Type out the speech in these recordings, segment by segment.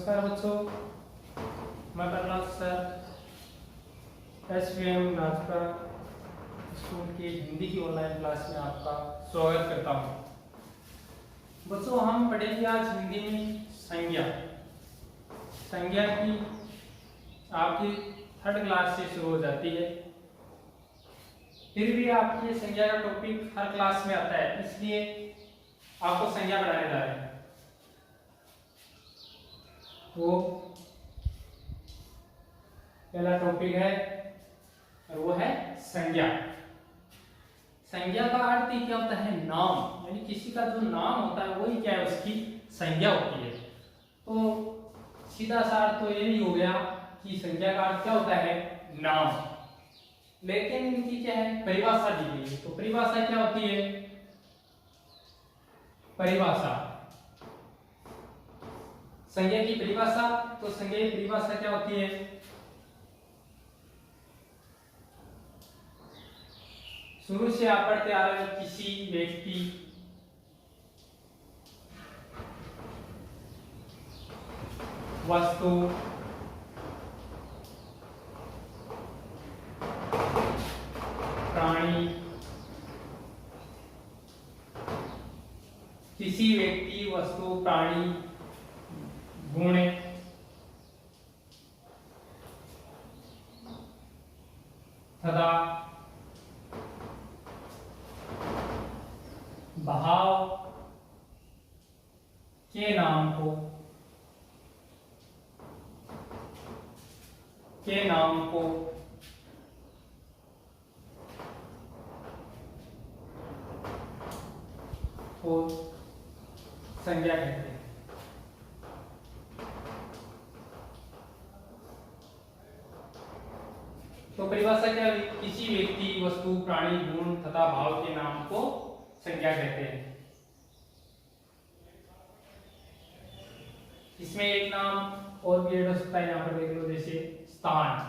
नमस्कार बच्चों, मैं Prahlad sir SVM Rajpura school की हिंदी की ऑनलाइन क्लास में आपका स्वागत करता हूं। बच्चों, हम पढ़ेंगे आज हिंदी में संज्ञा। संज्ञा की आपकी 3rd क्लास से शुरू हो जाती है, फिर भी आपकी संज्ञा का टॉपिक हर क्लास में आता है, इसलिए आपको संज्ञा पढ़ाने जा रहे हैं। वो पहला टॉपिक है और वो है संज्ञा। संज्ञा का अर्थ ही क्या होता है? नाम, यानी किसी का जो नाम होता है वही क्या है, उसकी संज्ञा होती है। तो सीधा सा अर्थ तो यही हो गया कि संज्ञा का अर्थ क्या होता है? नाम। लेकिन इनकी क्या है? परिभाषा दी गई है। तो परिभाषा क्या होती है? परिभाषा, संज्ञा की परिभाषा। तो संज्ञा की परिभाषा क्या होती है? शुरू से आप पढ़ते आ रहे हैं, किसी व्यक्ति, वस्तु, प्राणी, किसी व्यक्ति, वस्तु, प्राणी, गुण, तथा भाव के नाम को और संज्ञा कहते हैं। तो परिभाषा क्या है? किसी व्यक्ति, वस्तु, प्राणी, गुण तथा भाव के नाम को संज्ञा कहते हैं। इसमें एक नाम और भी ऐड हो सकता है, यहाँ पर देख लो, जैसे स्थान।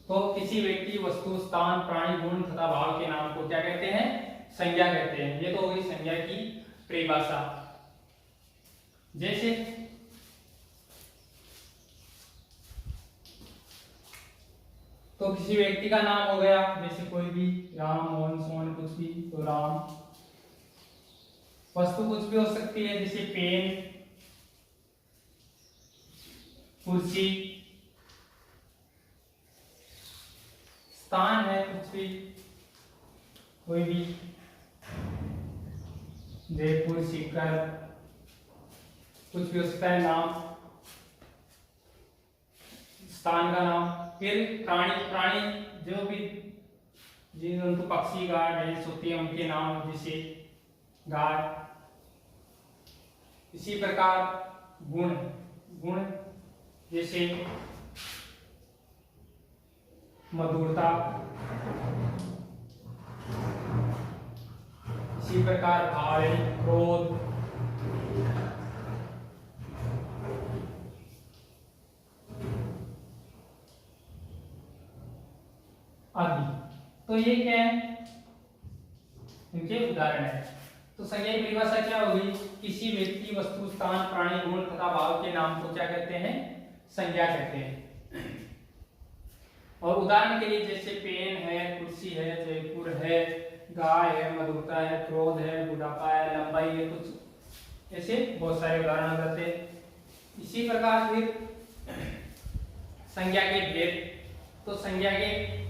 तो किसी व्यक्ति, वस्तु, स्थान, प्राणी, गुण तथा भाव के नाम को क्या कहते हैं? संज्ञा कहते हैं। ये तो होगी संज्ञा की परिभाषा। जैसे तो किसी व्यक्ति का नाम हो गया, जैसे कोई भी, राम, मोहन, सोहन, कुछ भी, तो राम। वस्तु कुछ भी हो सकती है, जैसे पेन, कुर्सी। स्थान है कुछ भी, कोई भी, जयपुर, सीकर, कुछ भी हो सकता है नाम, स्थान का नाम। फिर प्राणी, जो भी जीव जंतु, पक्षी, गाय, भैंस होती है, उनके नाम, जैसे गाय। इसी प्रकार गुण जैसे मधुरता। इसी प्रकार भाव, क्रोध, आदि। तो ये क्या है? इनके उदाहरण है। तो संज्ञा की परिभाषा क्या होगी? किसी व्यक्ति, वस्तु, स्थान, प्राणी, गुण तथा भाव के नाम को क्या कहते हैं? संज्ञा कहते हैं। और उदाहरण के लिए जैसे पेन है, कुर्सी है, जयपुर है, गाय है, मधुरता है, क्रोध है, बुढ़ापा है, लंबाई है, कुछ ऐसे बहुत सारे उदाहरण आ जाते हैं। इसी प्रकार फिर संज्ञा के भेद। तो संज्ञा के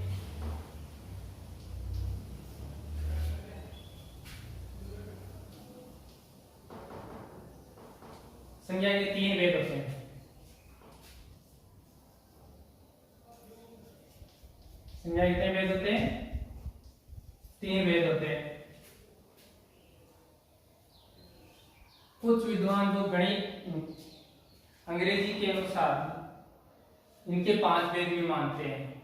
संज्ञा के 3 भेद होते हैं। संज्ञा के कितने भेद होते हैं? 3 भेद होते हैं। कुछ विद्वान जो गणित अंग्रेजी के अनुसार इनके 5 भेद भी मानते हैं।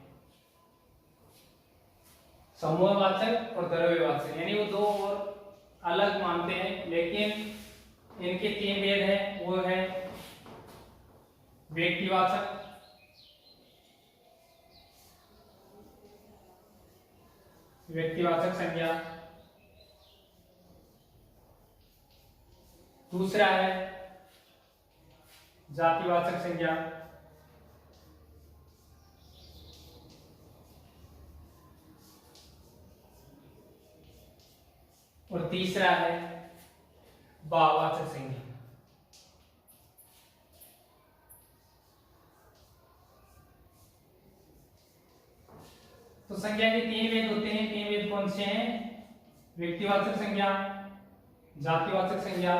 समूहवाचक और द्रव्यवाचक, यानी वो 2 और अलग मानते हैं, लेकिन इनके 3 भेद हैं। वो है व्यक्तिवाचक, संज्ञा। दूसरा है जातिवाचक संज्ञा, और तीसरा है भाववाचक संज्ञा। तो संज्ञा के तीन भेद होते हैं। तीन भेद कौन से हैं? व्यक्तिवाचक संज्ञा, जातिवाचक संज्ञा,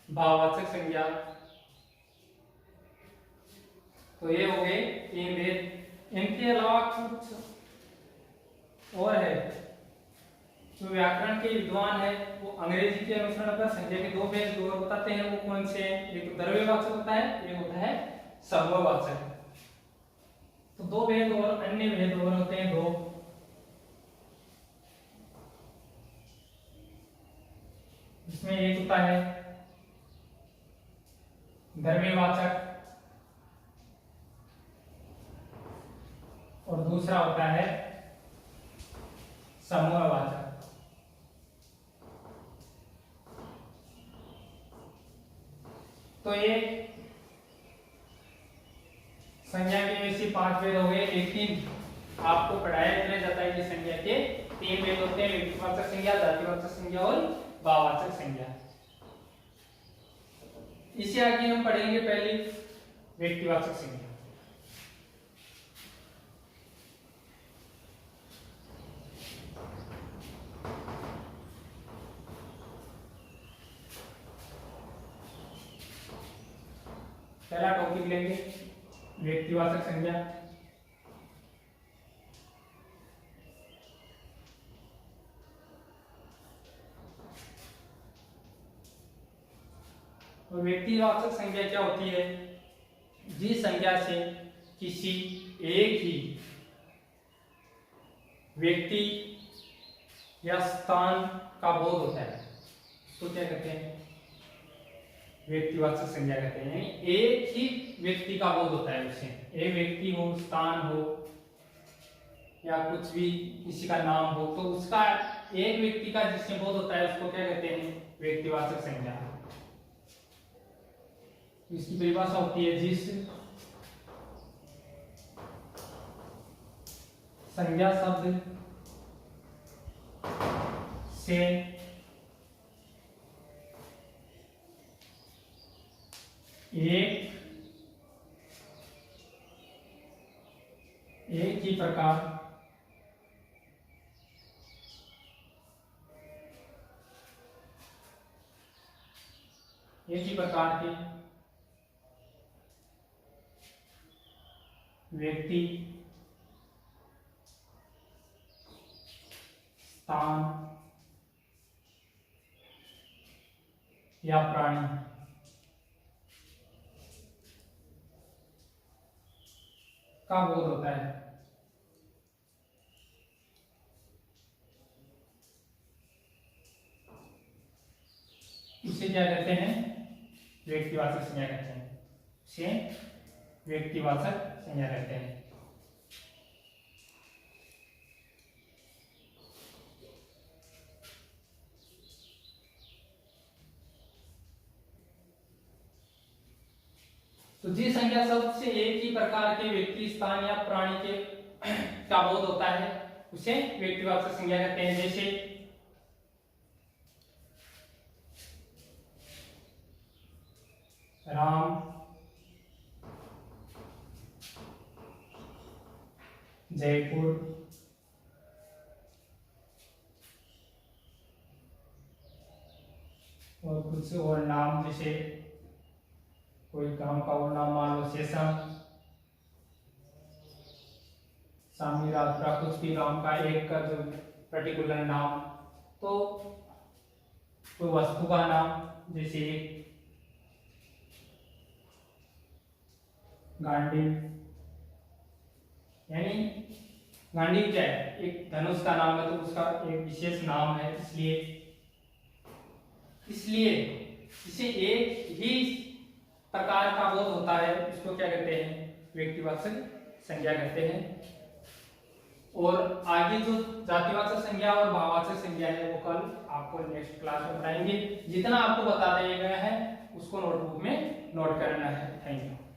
भाववाचक संज्ञा। तो ये हो गए तीन भेद। इनके अलावा कुछ और है। जो व्याकरण के विद्वान है वो अंग्रेजी के अनुसरण पर संज्ञा के दो भेद और बताते हैं। वो कौन से हैं? एक तो द्रव्यवाचक होता है, एक होता है समूहवाचक। तो दो भेद और अन्य भेद और होते हैं दो। इसमें एक होता है द्रव्यवाचक और दूसरा होता है समूहवाचक। तो ये संज्ञा के वैसे पांच भेद हो गए, लेकिन आपको पढ़ाया नहीं जाता है कि संज्ञा के तीन भेद होते हैं। व्यक्तिवाचक संज्ञा, जातिवाचक संज्ञा और भाववाचक संज्ञा। इसे आगे हम पढ़ेंगे पहले व्यक्तिवाचक संज्ञा। पहला टॉपिक लेंगे व्यक्तिवाचक संज्ञा। तो व्यक्तिवाचक संज्ञा क्या होती है? जिस संज्ञा से किसी एक ही व्यक्ति या स्थान का बोध होता है तो क्या कहते हैं? व्यक्तिवाचक संज्ञा कहते हैं। यानी एक ही व्यक्ति का बोध होता है उससे। एक व्यक्ति हो, स्थान हो या कुछ भी किसी का नाम हो, तो उसका एक व्यक्ति का जिससे बोध होता है उसको क्या कहते हैं? व्यक्तिवाचक संज्ञा। इसकी परिभाषा होती है जिस संज्ञा शब्द से एक ही प्रकार के व्यक्ति, स्थान या प्राणी का बोध होता है। इसे क्या कहते हैं? व्यक्तिवाचक संज्ञा कहते हैं। इसे व्यक्तिवाचक संज्ञा कहते हैं। तो जिस संज्ञा शब्द से एक ही प्रकार के व्यक्ति, स्थान या प्राणी के का बोध होता है उसे व्यक्तिवाचक संज्ञा कहते हैं। जैसे राम, जयपुर, और कुछ और नाम, जैसे कोई गांव का और नाम मान लो शेषम, सामी, राजपुरा, कुछ भी गांव का एक का जो पर्टिकुलर नाम। तो कोई वस्तु का नाम, जैसे गांडीव, यानी गांडीव क्या है? एक धनुष का नाम है, तो उसका एक विशेष नाम है, इसलिए इसे एक ही प्रकार का बोध होता है। इसको क्या कहते हैं? व्यक्तिवाचक संज्ञा कहते हैं। और आगे जो जातिवाचक संज्ञा और भाववाचक संज्ञा है वो कल आपको नेक्स्ट क्लास में पढ़ाएंगे। जितना आपको बता दिया गया है उसको नोटबुक में नोट करना है। Thank you.